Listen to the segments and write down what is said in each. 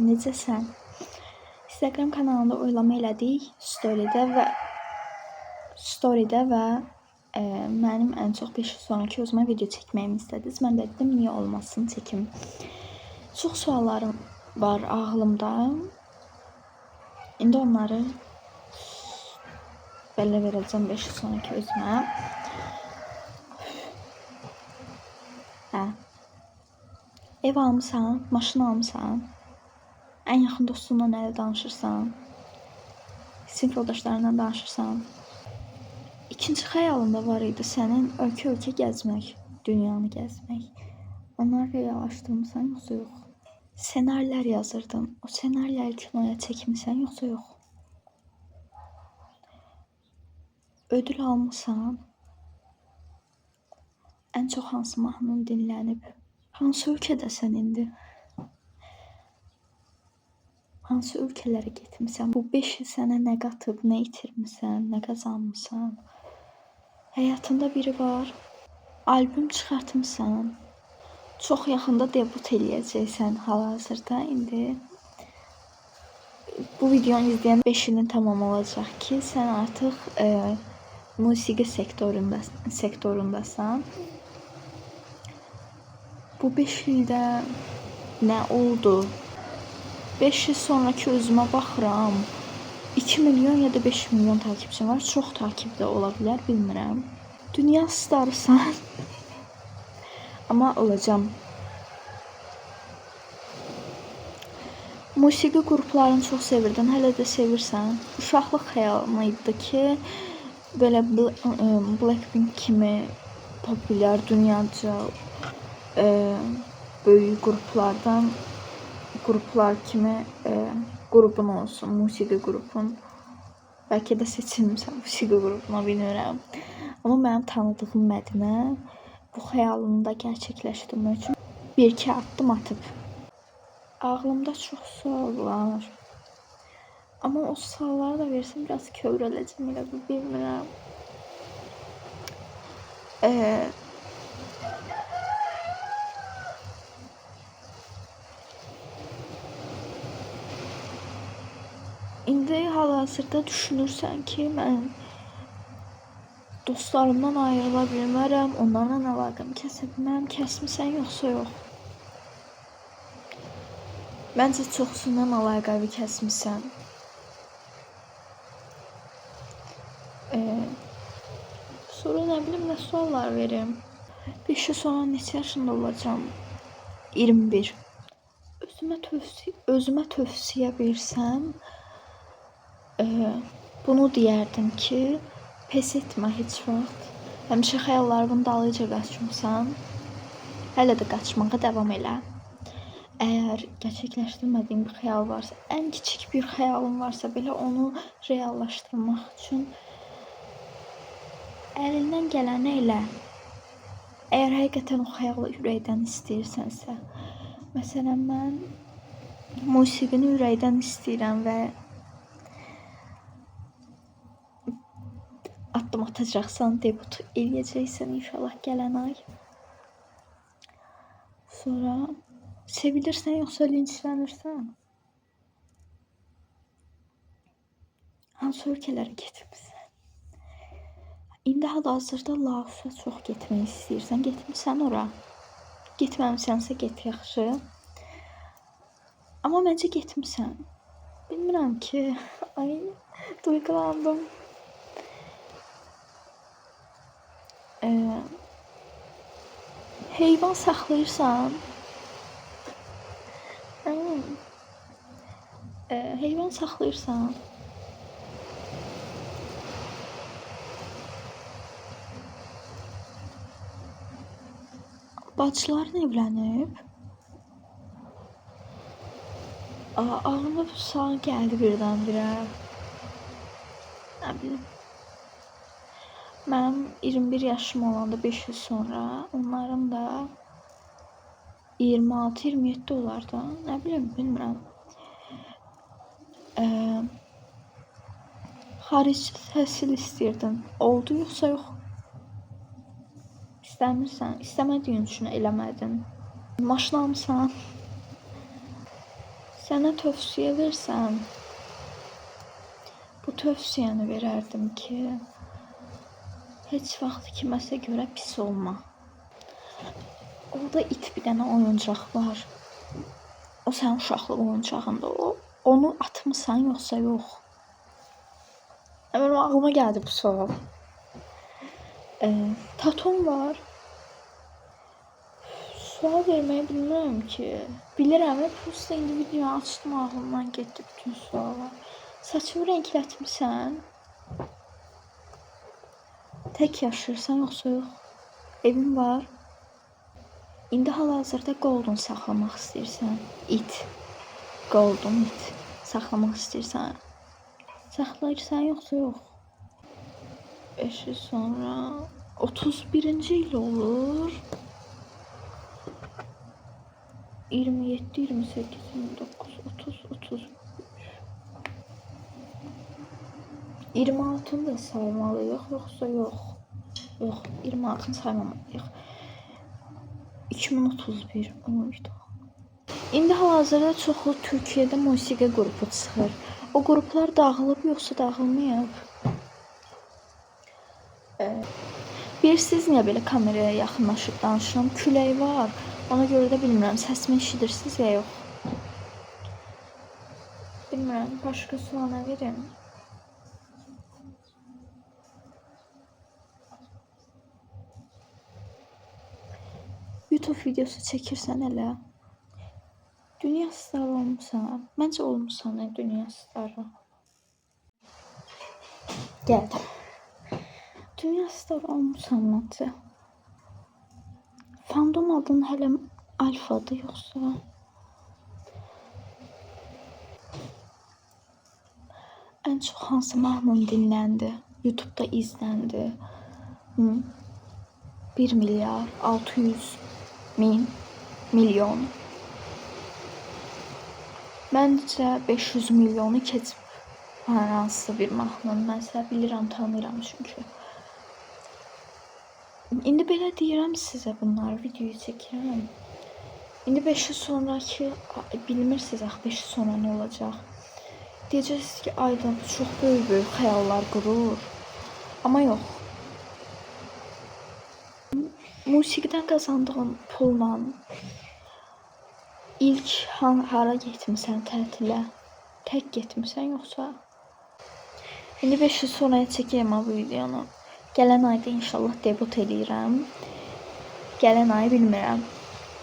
necəsən? Instagram kanalında oylama elədik storydə və mənim ən çox 5 il sonraki özümə video çəkməyimi istədiniz. Mən də dedim, niyə olmasın, çəkim. Çox suallarım var ağlımda. İndi onları belə verəcəm 5 il sonraki özümə. Ev almısan, maşın almısan, ən yaxın dostunla nələ danışırsan, sinif yoldaşlarından danışırsan. İkinci xəyalında var idi sənin ölkə-ölkə gəzmək, dünyanı gəzmək. Onları reallaşdırmısan yoxsa yox? Ssenarilər yazırdın. O ssenariləri kinoya çəkmisən yoxsa yox? Ödül almısan. Ən çox hansı mahnın dinlənib? Hansı ölkədəsən indi? Hansı ölkələrə getmisən? Bu 5 il sənə nə qatıb, nə itirmisən, nə qazanmısan? Həyatında biri var. Albüm çıxartmısan. Çox yaxında debut eləyəcəksən hal-hazırda indi. Bu videonu izləyən 5 ilin tamam olacaq ki, sən artıq musiqi sektorundasan. Bu 5 ildə nə oldu? 5 il sonraki özümə baxıram. 2 milyon ya da 5 milyon takipçim var. Çox takipdə ola bilər, bilmirəm. Dünya starısan. Amma olacam. Musiqi qruplarını çox sevirdin, hələ də sevirsən. Uşaqlıq xəyalım idi ki, belə Blackpink kimi populyar dünyaca böyük qruplar kimi qrupun olsun, musiqi qrupun. Bəlkə də seçilmişəm musiqi qrupuna, bilmirəm. Amma mənim tanıdığım Mədinə bu xəyalını da gerçəkləşdirmək üçün bir-iki addım atıb. Ağlımda çox sual var. Amma o sualları da versəm biraz kövrələcəm, elə bilmirəm. İndi hal-hazırda düşünürsən ki, mən dostlarımdan ayrıla bilmərəm, onlarla əlaqəmi kəsə bilmərəm. Kəsmisən yoxsa yox? Məncə çoxsundan əlaqəvi kəsmisən. Sonra nə bilim, nə suallar verim. 5 il sonra neçə yaşında olacam? 21. Özümə tövsiyə versəm, bunu deyərdim ki, pes etmə heç vaxt. Həmişə xəyallarının dalıyca qaçmısan. Hələ də qaçmağa davam elə. Əgər gerçəkləşdirmədiyin bir xəyal varsa, ən kiçik bir xəyalın varsa belə onu reallaşdırmaq üçün əlindən gələni elə. Əgər həqiqətən o xəyalı ürəkdən istəyirsənsə, məsələn mən musiqini ürəkdən istəyirəm və addım atacaqsan, debut eləyəcəksən inşallah gələn ay. Sonra sevilirsən yoxsa linçlənirsən? Hansı ölkələrə getmirsən? İndi hal-hazırda Laosa çox getmək istəyirsən, getmirsən ora. Getməmisənsə get, yaxşı. Amma məncə getmirsən. Bilmirəm ki, ay duyğulandım. Heyvan saxlayırsan? Heyvan saxlayırsan? Bacıların evlənib? Ağlıma bu sual gəldi birdən-birə. Nə bilim. Mənim 21 yaşım olanda 5 il sonra, onların da 26-27 olar da, nə bilim, bilmirəm. Xarici təhsil istəyirdim. Oldu yoxsa yox? İstəmirsən, istəmədiyin üçün eləmədin. Maşın almısan? Sənə tövsiyə versəm, bu tövsiyəni verərdim ki, heç vaxt kiməsə görə pis olma. Orada it bir dənə oyuncaq var. O sənin uşaqlıq oyuncağında. Onu atmısan yoxsa yox? Mənim ağlıma gəldi bu sual. Tatom var. Sual verməyi bilmirəm ki. Bilirəm və prosta indi videonu açdım, ağlımdan getdi bütün suallar. Saçımı renklətmisən? Tək yaşayırsan yoxsa yox? Evin var? İndi hal-hazırda golden saxlamaq istəyirsən. İt. Golden it saxlamaq istəyirsən. Saxlayırsan yoxsa yox? 5 il sonra 31-ci il olur. 27, 28, 29, 30, 30. 26-nı da saymalıyıq yoxsa yox? Yox, 26-nı saymamalıyıq. 2031 olmuşdu. İndi hal-hazırda çoxlu Türkiyədə musiqi qrupu çıxır. O qruplar dağılıb yoxsa dağılmayıb? Bilirsiniz niyə belə kameraya yaxınlaşıb danışıram? Külək var. Ona görə də bilmirəm, səsimi eşidirsiniz ya yox. Bilmirəm, başqa sual nə verim? YouTube videosu çəkirsən elə. Dünya starı olmusan. Məncə olmusan dünya starı. Gəl. Dünya starı olmusan məncə. Fandom adın hələ alfadır yoxsa? Ən çox hansı mahnın dinləndi? YouTube'da izləndi? 1 milyar 600 min milyon. Məncə 500 milyonu keçib hər hansı bir mahnının. Mən bilirəm, tanıyıram çünki. İndi belə deyirəm sizə, bunları videoyu çəkirəm. İndi 5 il sonraki bilmirsiniz axı 5 il sonra nə olacaq. Deyəcəksiniz ki, Aydan çox böyük xəyallar qurur. Amma yox. Musiqidən qazandığın pulla ilk hara getmisən tətilə? Tək getmisən yoxsa? İndi 5 il sonraya çəkirəm bu videonu. Gələn ayda inşallah debut eləyirəm. Gələn ayı bilmirəm.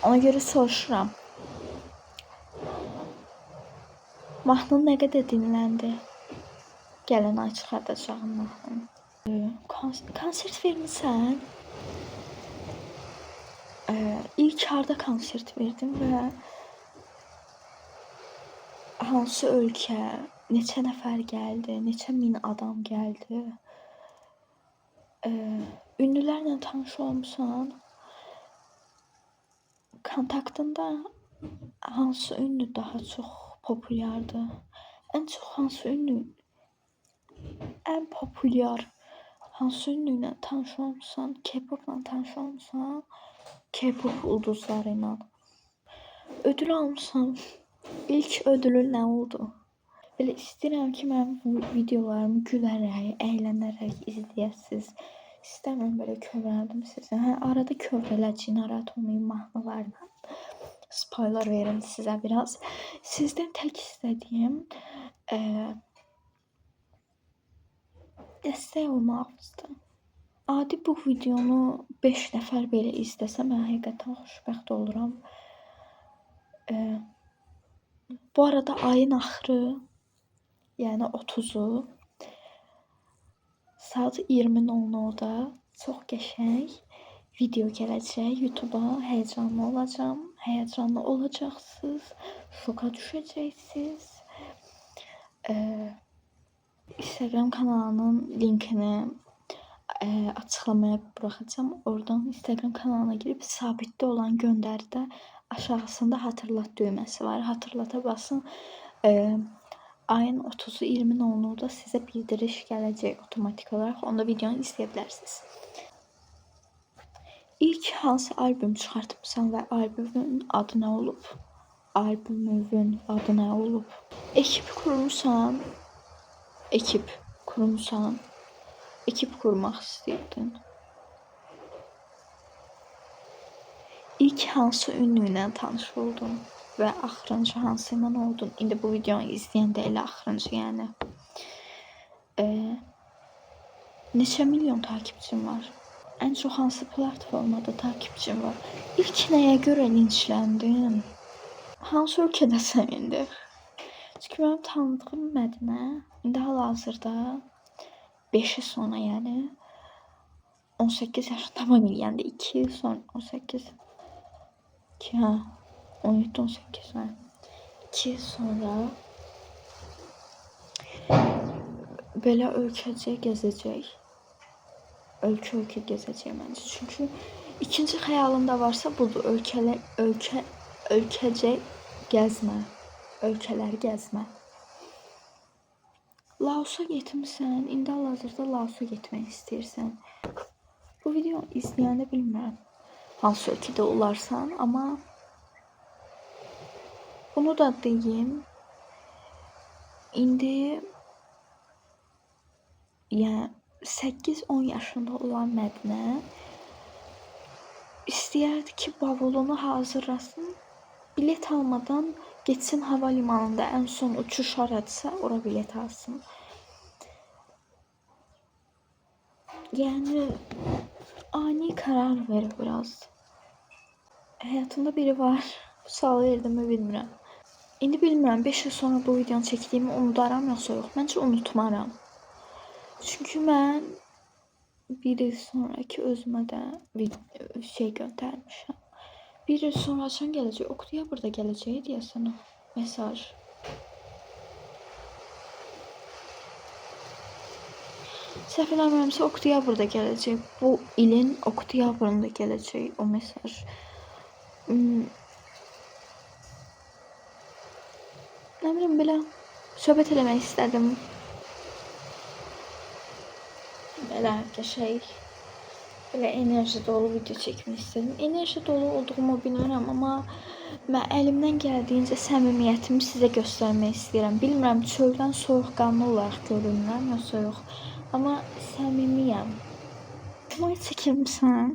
Ona görə soruşuram. Mahnın nə qədər dinləndi? Gələn ay çıxardacağım mahnını. Konsert vermisən? İlk harda konsert verdim və hansı ölkə, neçə nəfər gəldi, neçə min adam gəldi? Ünlülərlə tanış olmusan? Kontaktında hansı ünlü daha çox populyardır? Ən çox hansı ünlü? Ən populyar hansı ünlü ilə tanış olmusan? K-popla tanış olmusan? K-pop ulduzları ilə. Ödül almısan? İlk ödülün nə oldu? Belə istəyirəm ki, mənim videolarımı gülərək, əylənərək izləyəsiniz. İstəmirəm belə kövrəldim sizə. Arada kövrələcək, narahat olmayın mahnılarla. Spoiler verim sizə biraz. Sizdən tək istədiyim dəstək olmağınızdır. Adi bu videonu 5 nəfər belə izləsə, mən həqiqətən xoşbəxt oluram. Bu arada ayın axırı, yəni 30-u saat 20:00-da çox qəşəng video gələcək YouTube-a. Həyəcanlı olacağam, həyəcanlı olacaqsınız, şoka düşəcəksiniz. Instagram kanalının linkini açıqlamaya buraxacağam. Oradan Instagram kanalına girib sabitdə olan göndəridə aşağısında hatırlat düyməsi var. Hatırlata basın. Ayın 30-u 20:00-da sizə bildiriş gələcək otomatik olaraq. Onda videonu izləyə bilərsiniz. İlk hansı albüm çıxartmısan və albümün adı nə olub? albümün adı nə olub? Ekip kurmusan, ekip kurmusan, ekip kurmaq istəyirdin. İlk hansı ünlü ilə tanış oldun və axırıncı hansı ilə oldun? İndi bu videonu izləyəndə elə axırıncı, yəni. Neçə milyon takipçin var? Ən çox hansı platformada takipçin var? İlk nəyə görə linçləndin? Hansı ölkədəsən indi? Çünki mənim tanıdığım Mədinə indi hal-hazırda 5 il sonra, yəni 18 yaşını tamam eləyəndə 2 il sonra 18 hə 17-18 hə 2 il sonra belə ölkəcə gəzəcək. Ölkə gəzəcək məncə. Çünki ikinci xəyalında varsa budur. Ölkəcə gəzmə. Ölkələri gəzmə. Laosa getmisən. İndi hal-hazırda Laosa getmək istəyirsən. Bu videonu izləyəndə bilmirəm hansı ölkədə olarsan, amma bunu da deyim. İndi yəni 8-10 yaşında olan Mədinə istəyərdi ki, bavulunu hazırlasın, bilet almadan getsin hava limanında ən son uçuş haradısa ora bilet alsın. Yəni ani karar verir biraz. Həyatımda biri var. Bu sualı verdimmi bilmirəm. İndi bilmirəm 5 il sonra bu videonu çəkdiyimi unudaram yoxsa yox. Məncə unutmaram. Çünki mən bir il sonraki özümə də şey göndərmişəm. Bir il sonra açan gələcək. Oktyabrda gələcək deyəsən o mesaj. Səhv eləmirəmsə oktyabrda gələcək. Bu ilin oktyabrında gələcək o mesaj. Nə bilim belə söhbət eləmək istədim. Belə qəşəng, belə enerji dolu video çəkmək istədim. Enerji dolu olduğumu bilmirəm, amma mən əlimdən gəldiyincə səmimiyyətimi sizə göstərmək istəyirəm. Bilmirəm çöldən soyuqqanlı olaraq görünürəm yoxsa yox, amma səmimiyəm. Kinoya çəkilmisən?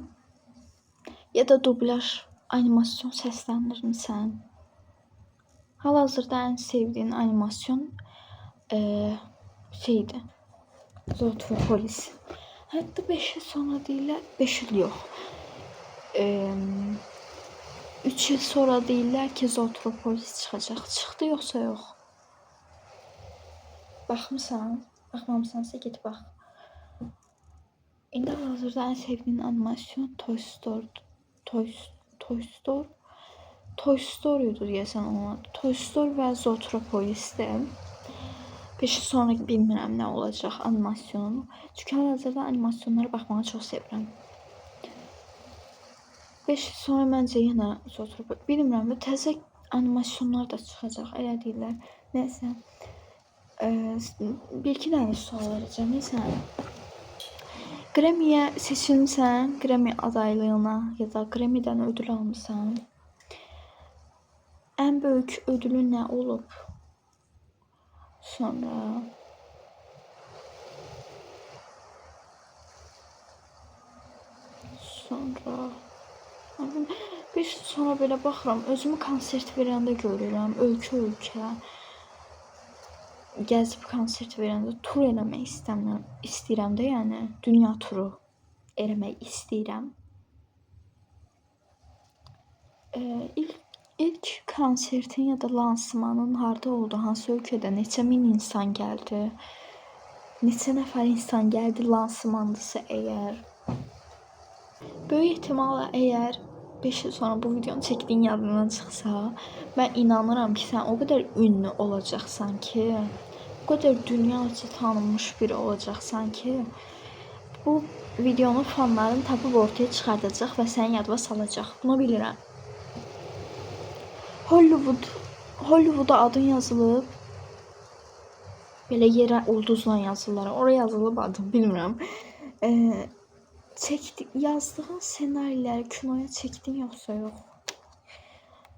Ya da dublyaj, animasyon səsləndirmisən? Hal-hazırda ən sevdiyin animasyon şeydir. Zootropolis. Hətta 5 il sonra deyirlər, 5 il yox. 3 il sonra deyirlər ki, Zootropolis çıxacaq. Çıxdı yoxsa yox? Baxmısan? Baxmamısansa get bax. İndi hal-hazırda ən sevdiyin animasyon Toy Story'dur deyəsən ona. Toy Story və Zootropolisdir. 5 il sonra bilmirəm nə olacaq animasyonu. Çünki hal-hazırda animasyonlara baxmağı çox sevirəm. 5 il sonra məncə yenə Zootropolis. Bilmirəm, təzə animasyonlar da çıxacaq, elə deyirlər. Nəysə. Bir-iki dənə sual verəcəm. Nəysə. Grammy-yə seçilmisən, Grammy adaylığına ya da Grammy-dən ödül almısan. Ən böyük ödülün nə olub? Sonra bir sonra belə baxıram, özümü konsert verəndə görürəm, ölkə gəzib konsert verəndə tur eləmək istəyirəm də, yəni dünya turu eləmək istəyirəm. İlk konsertin ya da lansmanın harda oldu, hansı ölkədə, neçə min insan gəldi, neçə nəfər insan gəldi lansmandırsa əgər. Böyük ehtimalla əgər 5 il sonra bu videonu çəkdiyin yadından çıxsa, mən inanıram ki, sən o qədər ünlü olacaqsan ki, o qədər dünyaca tanınmış biri olacaqsan ki, bu videonu fanların tapıb ortaya çıxardacaq və səni yadıma salacaq. Bunu bilirəm. Hollywood'a adın yazılıb. Belə yerə ulduzla yazırlar. Oraya yazılıb adım, bilmirəm. Yazdığın ssenariləri kinoya çəkdin yoxsa yox?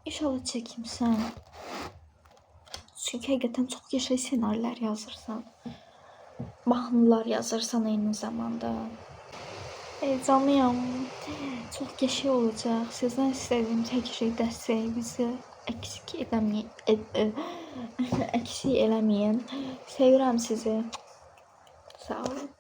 İnşallah çəkimsən. Çünki həqiqətən çox qəşəng ssenarilər yazırsan. Mahnılar yazırsan eyni zamanda. Heyecanlıyam. Çox qəşəng olacaq. Sizdən istədiyim tək şey dəstəyinizi eksik eləməyin. Sevirəm sizi. Sağ olun.